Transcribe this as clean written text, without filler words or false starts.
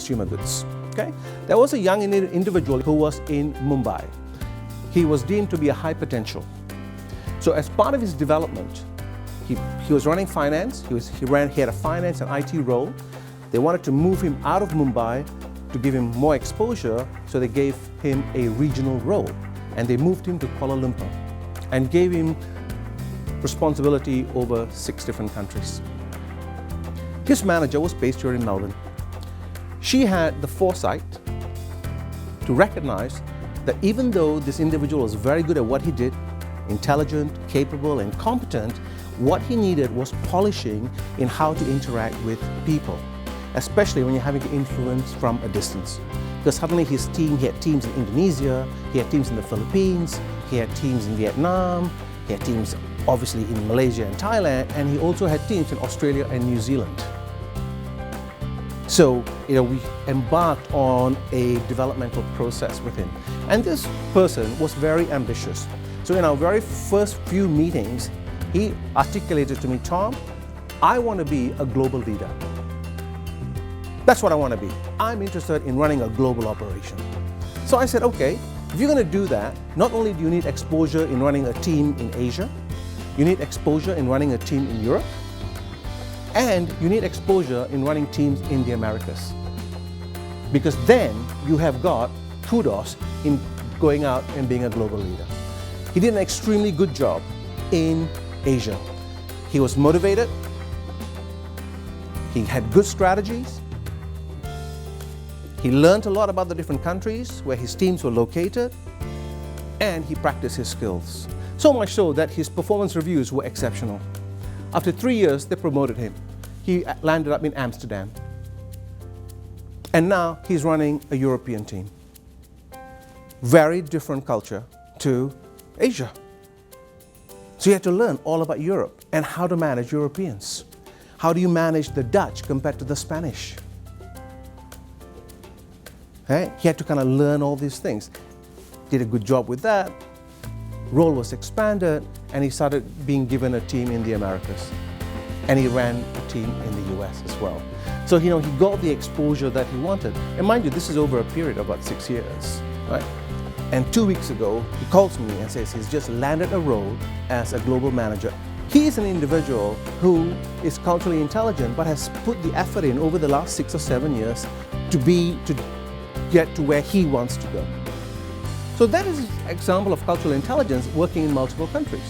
consumer goods. Okay? There was a young individual who was in Mumbai. He was deemed to be a high potential. So as part of his development, he was running finance, he had a finance and IT role. They wanted to move him out of Mumbai to give him more exposure, so they gave him a regional role. And they moved him to Kuala Lumpur and gave him responsibility over 6 different countries. His manager was based here in Melbourne. She had the foresight to recognize that even though this individual was very good at what he did, intelligent, capable, and competent, what he needed was polishing in how to interact with people, especially when you're having to influence from a distance. Because suddenly he had teams in Indonesia, he had teams in the Philippines, he had teams in Vietnam, he had teams obviously in Malaysia and Thailand, and he also had teams in Australia and New Zealand. So, we embarked on a developmental process with him. And this person was very ambitious. So in our very first few meetings, he articulated to me, Tom, I want to be a global leader. That's what I want to be. I'm interested in running a global operation. So I said, okay, if you're going to do that, not only do you need exposure in running a team in Asia, you need exposure in running a team in Europe, and you need exposure in running teams in the Americas. Because then you have got kudos in going out and being a global leader. He did an extremely good job in Asia. He was motivated, he had good strategies, he learned a lot about the different countries where his teams were located, and he practiced his skills. So much so that his performance reviews were exceptional. After 3 years, they promoted him. He landed up in Amsterdam. And now he's running a European team. Very different culture to Asia. So you have to learn all about Europe and how to manage Europeans. How do you manage the Dutch compared to the Spanish? Okay? He had to kind of learn all these things. Did a good job with that. Role was expanded, and he started being given a team in the Americas. And he ran a team in the US as well. So he got the exposure that he wanted. And mind you, this is over a period of about 6 years, right? And 2 weeks ago, he calls me and says he's just landed a role as a global manager. He is an individual who is culturally intelligent, but has put the effort in over the last 6 or 7 years to get to where he wants to go. So that is an example of cultural intelligence working in multiple countries.